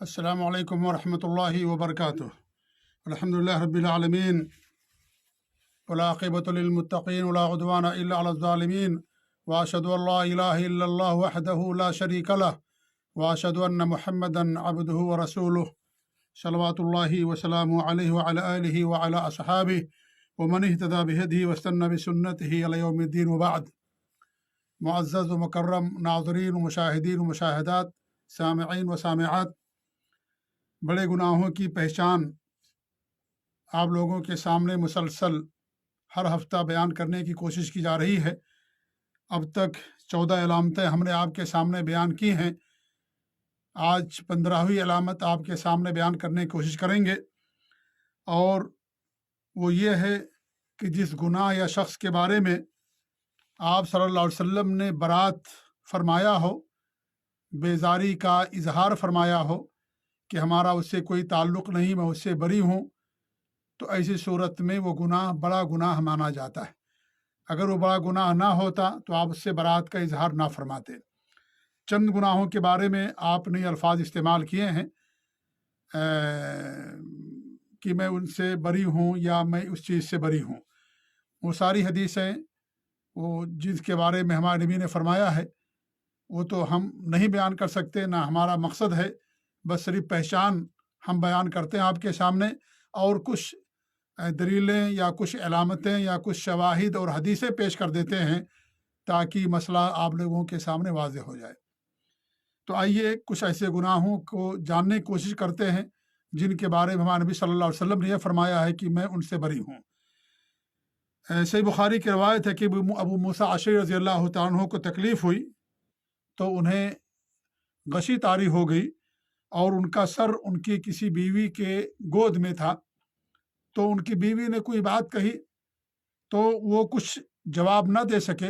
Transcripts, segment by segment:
السلام علیکم ورحمۃ اللہ وبرکاتہ۔ الحمدللہ رب العالمین والعاقبۃ للمتقین ولا عدوان الا علی الظالمین واشهد ان لا الہ الا اللہ وحدہ لا شریک لہ واشهد ان محمدا عبدہ ورسولہ صلوات اللہ وسلامہ علیہ وعلی آلہ وعلی اصحابہ ومن اہتدی بہدیہ واستنى بسنتہ الی یوم الدین وبعد۔ معزز و مکرم ناظرین و مشاہدین و مشاہدات، سامعین و سامعات، بڑے گناہوں کی پہچان آپ لوگوں کے سامنے مسلسل ہر ہفتہ بیان کرنے کی کوشش کی جا رہی ہے۔ اب تک 14 علامتیں ہم نے آپ کے سامنے بیان کی ہیں۔ آج 15ویں علامت آپ کے سامنے بیان کرنے کی کوشش کریں گے، اور وہ یہ ہے کہ جس گناہ یا شخص کے بارے میں آپ صلی اللہ علیہ وسلم نے برات فرمایا ہو، بیزاری کا اظہار فرمایا ہو کہ ہمارا اس سے کوئی تعلق نہیں، میں اس سے بری ہوں، تو ایسی صورت میں وہ گناہ بڑا گناہ مانا جاتا ہے۔ اگر وہ بڑا گناہ نہ ہوتا تو آپ اس سے برات کا اظہار نہ فرماتے۔ چند گناہوں کے بارے میں آپ نے الفاظ استعمال کیے ہیں کہ میں ان سے بری ہوں یا میں اس چیز سے بری ہوں۔ وہ ساری حدیثیں وہ جس کے بارے میں ہمارے نبی نے فرمایا ہے وہ تو ہم نہیں بیان کر سکتے، نہ ہمارا مقصد ہے، بس صرف پہچان ہم بیان کرتے ہیں آپ کے سامنے، اور کچھ دلیلیں یا کچھ علامتیں یا کچھ شواہد اور حدیثیں پیش کر دیتے ہیں تاکہ مسئلہ آپ لوگوں کے سامنے واضح ہو جائے۔ تو آئیے کچھ ایسے گناہوں کو جاننے کی کوشش کرتے ہیں جن کے بارے میں ہمارے نبی صلی اللہ علیہ وسلم نے یہ فرمایا ہے کہ میں ان سے بری ہوں۔ صحیح بخاری کی روایت ہے کہ ابو موسیٰ اشعری رضی اللہ تعالیٰ عنہ کو تکلیف ہوئی تو انہیں غشی طاری ہو گئی، اور ان کا سر ان کی کسی بیوی کے گود میں تھا، تو ان کی بیوی نے کوئی بات کہی تو وہ کچھ جواب نہ دے سکے،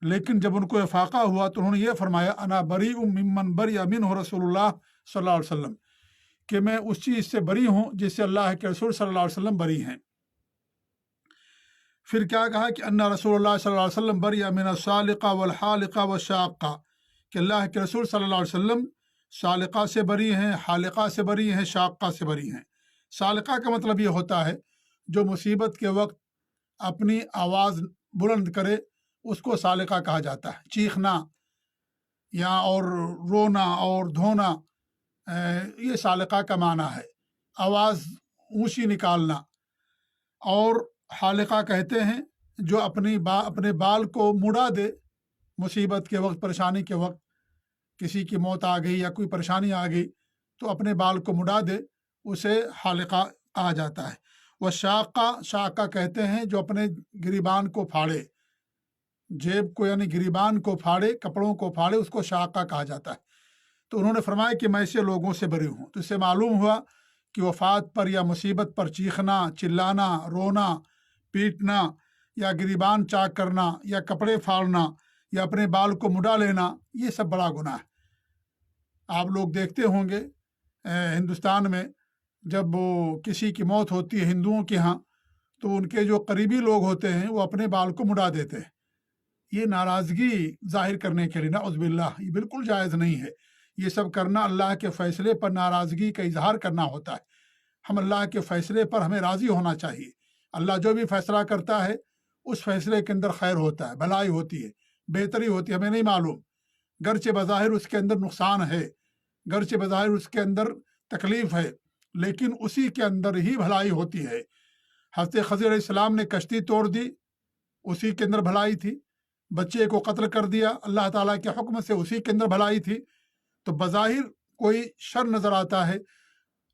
لیکن جب ان کو افاقہ ہوا تو انہوں نے یہ فرمایا انا بریء ممن برئ منہ رسول اللہ صلی اللہ علیہ وسلم، کہ میں اس چیز سے بری ہوں جس سے اللہ کے رسول صلی اللہ علیہ وسلم بری ہیں۔ پھر کیا کہا کہ ان رسول اللہ صلی اللہ علیہ وسلم برئ من السالقہ والحالقہ والشاقہ، کہ اللہ کے رسول صلی اللہ علیہ وسلم سالقہ سے بری ہیں، حالقہ سے بری ہیں، شاقہ سے بری ہیں۔ سالقہ کا مطلب یہ ہوتا ہے جو مصیبت کے وقت اپنی آواز بلند کرے، اس کو سالقہ کہا جاتا ہے۔ چیخنا یا اور رونا اور دھونا، یہ سالقہ کا معنی ہے، آواز اونچی نکالنا۔ اور حالقہ کہتے ہیں جو اپنے بال کو مڑا دے مصیبت کے وقت، پریشانی کے وقت، کسی کی موت آ گئی یا کوئی پریشانی آ گئی تو اپنے بال کو مڑا دے، اسے حالقہ کہا جاتا ہے۔ وہ شاقہ کہتے ہیں جو اپنے گریبان کو پھاڑے، جیب کو یعنی گریبان کو پھاڑے، کپڑوں کو پھاڑے، اس کو شاقہ کہا جاتا ہے۔ تو انہوں نے فرمایا کہ میں ایسے لوگوں سے بری ہوں۔ تو اس سے معلوم ہوا کہ وفات پر یا مصیبت پر چیخنا، چلانا، رونا، پیٹنا، یا گریبان چاک کرنا، یا کپڑے پھاڑنا، یا اپنے بال کو مڈا لینا، یہ سب بڑا گناہ ہے۔ آپ لوگ دیکھتے ہوں گے ہندوستان میں جب کسی کی موت ہوتی ہے ہندوؤں کے ہاں، تو ان کے جو قریبی لوگ ہوتے ہیں وہ اپنے بال کو مڈا دیتے ہیں، یہ ناراضگی ظاہر کرنے کے لیے، نعوذ باللہ، یہ بالکل جائز نہیں ہے۔ یہ سب کرنا اللہ کے فیصلے پر ناراضگی کا اظہار کرنا ہوتا ہے۔ ہم اللہ کے فیصلے پر ہمیں راضی ہونا چاہیے۔ اللہ جو بھی فیصلہ کرتا ہے اس فیصلے کے اندر خیر ہوتا ہے، بھلائی ہوتی ہے، بہتری ہوتی ہے، ہمیں نہیں معلوم، گرچہ بظاہر اس کے اندر نقصان ہے، گرچہ بظاہر اس کے اندر تکلیف ہے، لیکن اسی کے اندر ہی بھلائی ہوتی ہے۔ حضرت خضر علیہ السلام نے کشتی توڑ دی، اسی کے اندر بھلائی تھی۔ بچے کو قتل کر دیا، اللہ تعالیٰ کے حکم سے، اسی کے اندر بھلائی تھی۔ تو بظاہر کوئی شر نظر آتا ہے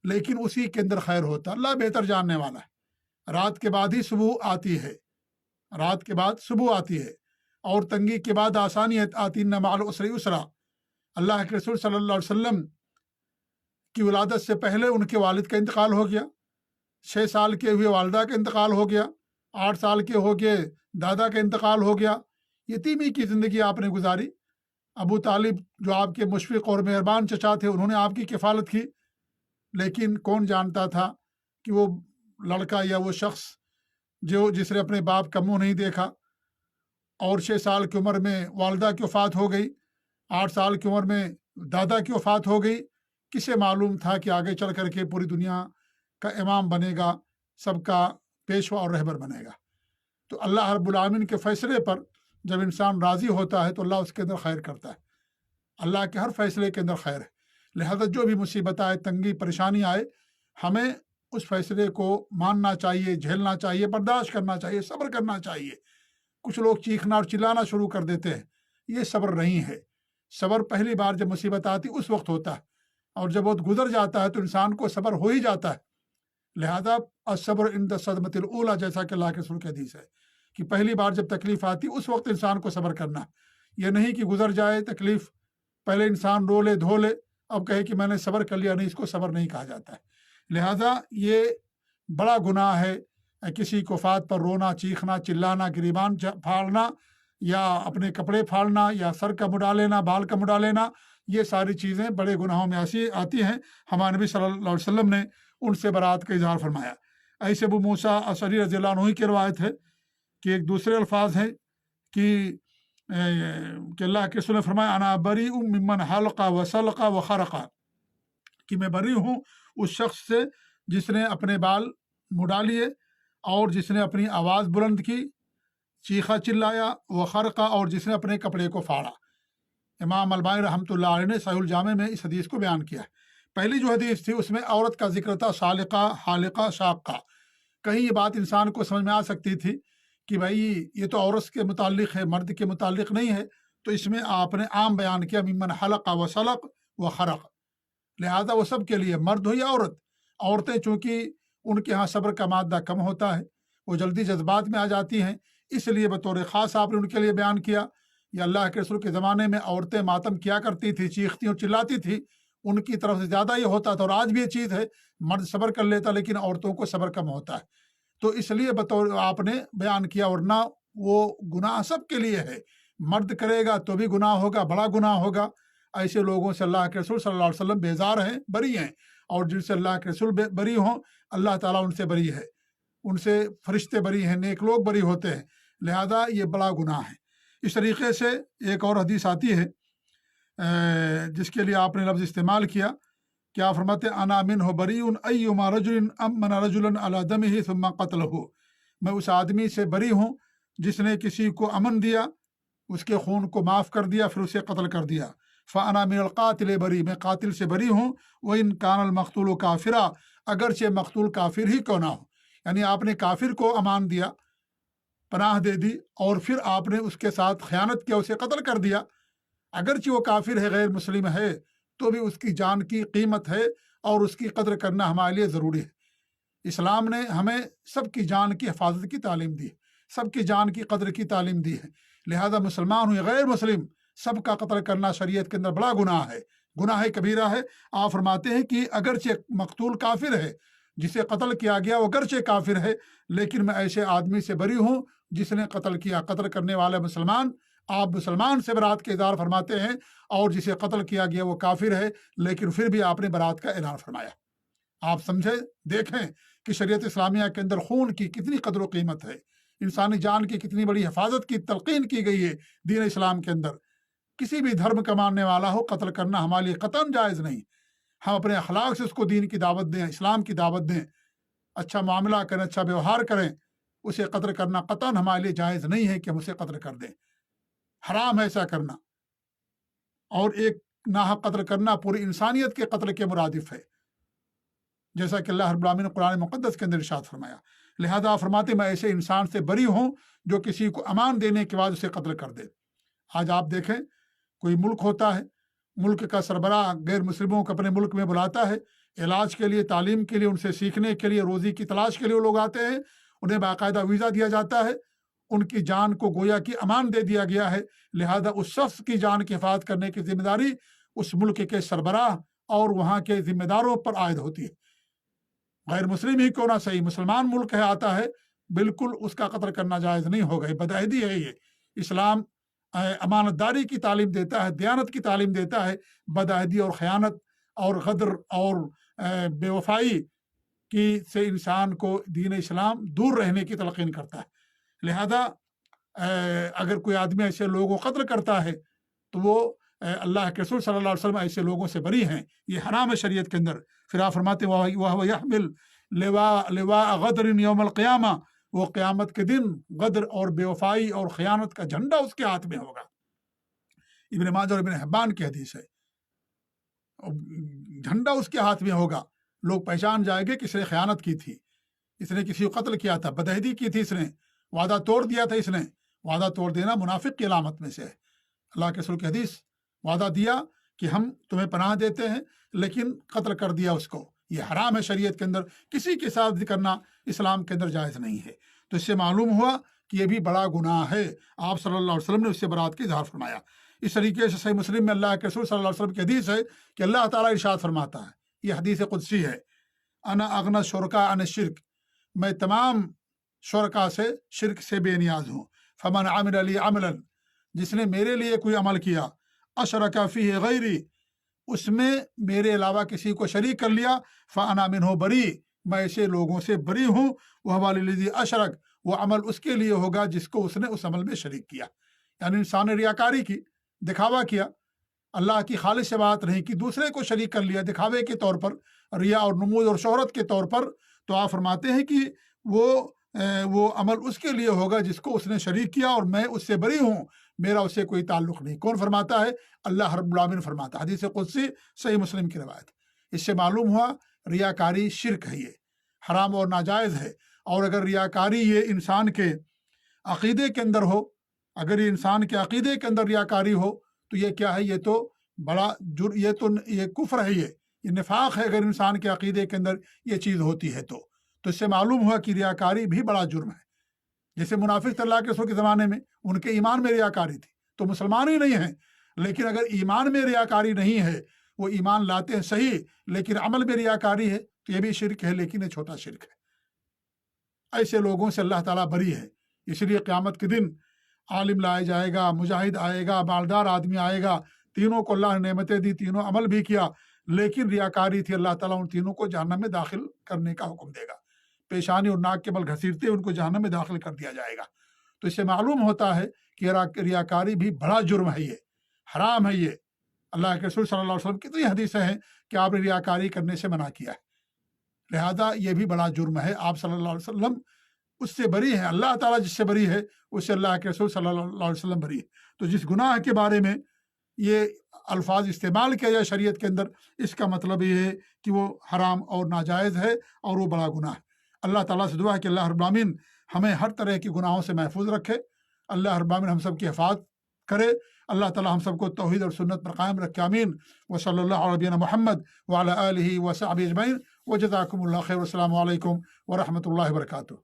لیکن اسی کے اندر خیر ہوتا ہے، اللہ بہتر جاننے والا ہے۔ رات کے بعد ہی صبح آتی ہے، رات کے بعد صبح آتی ہے، اور تنگی کے بعد آسانی آتی، ان مع العسر یسرا۔ اللہ کے رسول صلی اللہ علیہ وسلم کی ولادت سے پہلے ان کے والد کا انتقال ہو گیا، 6 سال کے ہوئے والدہ کا انتقال ہو گیا، 8 سال کے ہو گئے دادا کا انتقال ہو گیا، یتیمی کی زندگی آپ نے گزاری۔ ابو طالب جو آپ کے مشفق اور مہربان چچا تھے، انہوں نے آپ کی کفالت کی، لیکن کون جانتا تھا کہ وہ لڑکا یا وہ شخص جس نے اپنے باپ کا منہ نہیں دیکھا، اور 6 سال کی عمر میں والدہ کی وفات ہو گئی، 8 سال کی عمر میں دادا کی وفات ہو گئی، کسے معلوم تھا کہ آگے چل کر کے پوری دنیا کا امام بنے گا، سب کا پیشوا اور رہبر بنے گا؟ تو اللہ رب العالمین کے فیصلے پر جب انسان راضی ہوتا ہے تو اللہ اس کے اندر خیر کرتا ہے۔ اللہ کے ہر فیصلے کے اندر خیر ہے، لہذا جو بھی مصیبت آئے، تنگی، پریشانی آئے، ہمیں اس فیصلے کو ماننا چاہیے، جھیلنا چاہیے، برداشت کرنا چاہیے، صبر کرنا چاہیے۔ کچھ لوگ چیخنا اور چلانا شروع کر دیتے ہیں، یہ صبر نہیں ہے۔ صبر پہلی بار جب مصیبت آتی اس وقت ہوتا ہے، اور جب وہ گزر جاتا ہے تو انسان کو صبر ہو ہی جاتا ہے۔ لہذا الصبر عند الصدمۃ الاولی، جیسا کہ اللہ کے رسول کی حدیث ہے کہ پہلی بار جب تکلیف آتی اس وقت انسان کو صبر کرنا، یہ نہیں کہ گزر جائے تکلیف، پہلے انسان رو لے دھو لے، اب کہے کہ میں نے صبر کر لیا، نہیں، اس کو صبر نہیں کہا جاتا ہے۔ لہذا یہ بڑا گناہ ہے کسی کو فات پر رونا، چیخنا، چلانا، گریبان پھاڑنا، یا اپنے کپڑے پھاڑنا، یا سر کا مڈا لینا، بال کا مڈا لینا، یہ ساری چیزیں بڑے گناہوں میں ایسی آتی ہیں۔ ہمارے نبی صلی اللہ علیہ وسلم نے ان سے برات کا اظہار فرمایا۔ ایسے ابو موسیٰ اشعری رضی اللہ عنہ کی روایت ہے کہ ایک دوسرے الفاظ ہیں کہ اللہ کے رسول نے فرمایا انا بری ممن حلق و سلق و خرق، کہ میں بری ہوں اس شخص سے جس نے اپنے بال مڈا لیے اور جس نے اپنی آواز بلند کی، چیخا چلایا، و خرقہ، اور جس نے اپنے کپڑے کو پھاڑا۔ امام البانی رحمۃ اللہ علیہ نے صحیح الجامع میں اس حدیث کو بیان کیا ہے۔ پہلی جو حدیث تھی اس میں عورت کا ذکر تھا، سالقہ، حالقہ، شاقہ۔ کہیں یہ بات انسان کو سمجھ میں آ سکتی تھی کہ بھائی یہ تو عورت کے متعلق ہے، مرد کے متعلق نہیں ہے، تو اس میں آپ نے عام بیان کیا ممن حلق و سلق و خرق، لہذا وہ سب کے لیے، مرد ہو یا عورت۔ عورتیں چونکہ ان کے ہاں صبر کا مادہ کم ہوتا ہے، وہ جلدی جذبات میں آ جاتی ہیں، اس لیے بطور خاص آپ نے ان کے لیے بیان کیا۔ یا اللہ کے رسول کے زمانے میں عورتیں ماتم کیا کرتی تھی، چیختی اور چلاتی تھی، ان کی طرف سے زیادہ یہ ہوتا تھا، اور آج بھی یہ چیز ہے، مرد صبر کر لیتا لیکن عورتوں کو صبر کم ہوتا ہے، تو اس لیے بطور آپ نے بیان کیا۔ ورنہ وہ گناہ سب کے لیے ہے، مرد کرے گا تو بھی گناہ ہوگا، بڑا گناہ ہوگا۔ ایسے لوگوں سے اللہ کے رسول صلی اللہ علیہ وسلم بیزار ہیں، بری ہیں، اور جن سے اللہ کے رسول بری ہوں اللہ تعالیٰ ان سے بری ہے، ان سے فرشتے بری ہیں، نیک لوگ بری ہوتے ہیں، لہذا یہ بڑا گناہ ہے۔ اس طریقے سے ایک اور حدیث آتی ہے جس کے لیے آپ نے لفظ استعمال کیا، کیا فرماتے انا منہ بریء ایما رجل امن رجلا علی دمہ ثم قتلہ، میں اس آدمی سے بری ہوں جس نے کسی کو امن دیا، اس کے خون کو معاف کر دیا، پھر اسے قتل کر دیا۔ فانا من القاتل بری، میں قاتل سے بری ہوں، وان کان المقتول کافرا، اگرچہ مقتول کافر ہی کیوں نہ ہو۔ یعنی آپ نے کافر کو امان دیا، پناہ دے دی، اور پھر آپ نے اس کے ساتھ خیانت کیا، اسے قتل کر دیا، اگرچہ وہ کافر ہے، غیر مسلم ہے، تو بھی اس کی جان کی قیمت ہے اور اس کی قدر کرنا ہمارے لیے ضروری ہے۔ اسلام نے ہمیں سب کی جان کی حفاظت کی تعلیم دی ہے، سب کی جان کی قدر کی تعلیم دی ہے، لہذا مسلمان ہو یا غیر مسلم سب کا قتل کرنا شریعت کے اندر بڑا گناہ ہے، گناہ کبیرہ ہے۔ آپ فرماتے ہیں کہ اگرچہ مقتول کافر ہے، جسے قتل کیا گیا وہ اگرچہ کافر ہے، لیکن میں ایسے آدمی سے بری ہوں جس نے قتل کیا، قتل کرنے والا مسلمان، آپ مسلمان سے برات کا اظہار فرماتے ہیں، اور جسے قتل کیا گیا وہ کافر ہے، لیکن پھر بھی آپ نے برات کا اعلان فرمایا۔ آپ سمجھے، دیکھیں کہ شریعت اسلامیہ کے اندر خون کی کتنی قدر و قیمت ہے، انسانی جان کی کتنی بڑی حفاظت کی تلقین کی گئی ہے دین اسلام کے اندر۔ کسی بھی دھرم کا ماننے والا ہو، قتل کرنا ہمارے لیے قطعاً جائز نہیں۔ ہم اپنے اخلاق سے اس کو دین کی دعوت دیں، اسلام کی دعوت دیں، اچھا معاملہ کریں، اچھا ویوہار کریں، اسے قتل کرنا قطعاً ہمارے لیے جائز نہیں ہے کہ ہم اسے قتل کر دیں، حرام ہے ایسا کرنا، اور ایک ناحق قتل کرنا پوری انسانیت کے قتل کے مرادف ہے، جیسا کہ اللہ رب العالمین نے قرآن مقدس کے اندر ارشاد فرمایا۔ لہذا فرماتے میں ایسے انسان سے بری ہوں جو کسی کو امان دینے کے بعد اسے قتل کر دے۔ آج آپ دیکھیں کوئی ملک ہوتا ہے، ملک کا سربراہ غیر مسلموں کو اپنے ملک میں بلاتا ہے، علاج کے لیے، تعلیم کے لیے، ان سے سیکھنے کے لیے، روزی کی تلاش کے لیے وہ لوگ آتے ہیں، انہیں باقاعدہ ویزا دیا جاتا ہے، ان کی جان کو گویا کی امان دے دیا گیا ہے، لہذا اس شخص کی جان کی حفاظت کرنے کی ذمہ داری اس ملک کے سربراہ اور وہاں کے ذمہ داروں پر عائد ہوتی ہے۔ غیر مسلم ہی کیوں نہ صحیح، مسلمان ملک ہے آتا ہے، بالکل اس کا قتل کرنا جائز نہیں ہوگا، یہ بدعہدی ہے۔ یہ اسلام امانت داری کی تعلیم دیتا ہے، دیانت کی تعلیم دیتا ہے، بدعہدی اور خیانت اور غدر اور بے وفائی کی سے انسان کو دین اسلام دور رہنے کی تلقین کرتا ہے۔ لہذا اگر کوئی آدمی ایسے لوگوں کو قتل کرتا ہے تو وہ اللہ کے رسول صلی اللہ علیہ وسلم ایسے لوگوں سے بری ہیں، یہ حرام ہے شریعت کے اندر۔ پھر آپ فرماتے ہیں وَهُوَ يَحْمِلُ لِوَاءَ غَدْرٍ يَوْمَ الْقِيَامَةِ، وہ قیامت کے دن غدر اور بے وفائی اور خیانت کا جھنڈا اس کے ہاتھ میں ہوگا۔ ابن ماجہ اور ابن حبان کی حدیث ہے، جھنڈا اس کے ہاتھ میں ہوگا، لوگ پہچان جائیں گے کہ اس نے خیانت کی تھی، اس نے کسی کو قتل کیا تھا، بدعہدی کی تھی، اس نے وعدہ توڑ دیا تھا۔ اس نے وعدہ توڑ دینا منافق کی علامت میں سے ہے۔ اللہ کے رسول کی حدیث، وعدہ دیا کہ ہم تمہیں پناہ دیتے ہیں لیکن قتل کر دیا اس کو، یہ حرام ہے شریعت کے اندر، کسی کے ساتھ کرنا اسلام کے اندر جائز نہیں ہے۔ تو اس سے معلوم ہوا کہ یہ بھی بڑا گناہ ہے۔ آپ صلی اللہ علیہ وسلم نے اس سے برات کی اظہار فرمایا۔ اس طریقے سے صحیح مسلم میں اللہ کے رسول صلی اللہ علیہ وسلم کی حدیث ہے کہ اللہ تعالیٰ ارشاد فرماتا ہے، یہ حدیث قدسی ہے، انا اغنى الشرکاء عن الشرک، میں تمام شرکا سے شرک سے بے نیاز ہوں۔ فمن عمل لی عملا، جس نے میرے لیے کوئی عمل کیا، اشرک فیہ غیری، اس میں میرے علاوہ کسی کو شریک کر لیا، فانا منہ بری، میں ایسے لوگوں سے بری ہوں۔ وہ للذی اشرک، وہ عمل اس کے لیے ہوگا جس کو اس نے اس عمل میں شریک کیا۔ یعنی انسان نے ریاکاری کی، دکھاوا کیا، اللہ کی خالص سے بات نہیں کی، دوسرے کو شریک کر لیا دکھاوے کے طور پر، ریا اور نمود اور شہرت کے طور پر، تو آپ فرماتے ہیں کہ وہ عمل اس کے لیے ہوگا جس کو اس نے شریک کیا، اور میں اس سے بری ہوں، میرا اس سے کوئی تعلق نہیں۔ کون فرماتا ہے؟ اللہ رب العالمین فرماتا ہے۔ حدیث قدسی صحیح مسلم کی روایت۔ اس سے معلوم ہوا ریاکاری شرک ہے، یہ حرام اور ناجائز ہے۔ اور اگر ریاکاری یہ انسان کے عقیدے کے اندر ہو، اگر یہ انسان کے عقیدے کے اندر ریاکاری ہو تو یہ کیا ہے؟ یہ تو بڑا یہ کفر ہے، یہ نفاق ہے۔ اگر انسان کے عقیدے کے اندر یہ چیز ہوتی ہے تو اس سے معلوم ہوا کہ ریاکاری بھی بڑا جرم ہے۔ جیسے منافق اللہ کے رسول کے زمانے میں ان کے ایمان میں ریاکاری تھی، تو مسلمان ہی نہیں ہیں، لیکن اگر ایمان میں ریاکاری نہیں ہے، وہ ایمان لاتے ہیں صحیح لیکن عمل میں ریاکاری ہے، تو یہ بھی شرک ہے، لیکن یہ چھوٹا شرک ہے۔ ایسے لوگوں سے اللہ تعالیٰ بری ہے۔ اس لیے قیامت کے دن عالم لایا جائے گا، مجاہد آئے گا، مالدار آدمی آئے گا، تینوں کو اللہ نے نعمتیں دی، تینوں عمل بھی کیا، لیکن ریاکاری تھی، اللہ تعالیٰ ان تینوں کو جہنم میں داخل کرنے کا حکم دے گا۔ پیشانی اور ناک کے بل گھسیٹتے ان کو جہنم میں داخل کر دیا جائے گا۔ تو اس سے معلوم ہوتا ہے کہ ریاکاری بھی بڑا جرم ہے، یہ حرام ہے۔ یہ اللہ کے رسول صلی اللہ علیہ وسلم کتنی حدیثیں ہیں کہ آپ نے ریاکاری کرنے سے منع کیا ہے، لہذا یہ بھی بڑا جرم ہے۔ آپ صلی اللہ علیہ وسلم اس سے بری ہے، اللہ تعالیٰ جس سے بری ہے اس سے اللہ کے رسول صلی اللہ علیہ وسلم بری ہے۔ تو جس گناہ کے بارے میں یہ الفاظ استعمال کیا جائے شریعت کے اندر، اس کا مطلب یہ ہے کہ وہ حرام اور ناجائز ہے اور وہ بڑا گناہ ہے۔ اللہ تعالیٰ سے دعا ہے کہ اللہ رب العالمین ہمیں ہر طرح کی گناہوں سے محفوظ رکھے، اللہ رب العالمین ہم سب کی حفاظت کرے، اللہ تعالیٰ ہم سب کو توحید اور سنت پر قائم رکھے، آمین۔ وصلی اللہ علیہ نبینا محمد وعلی آلہ وصحبہ اجمعین، وجزاکم اللہ خیر، والسلام علیکم ورحمۃ اللہ وبرکاتہ۔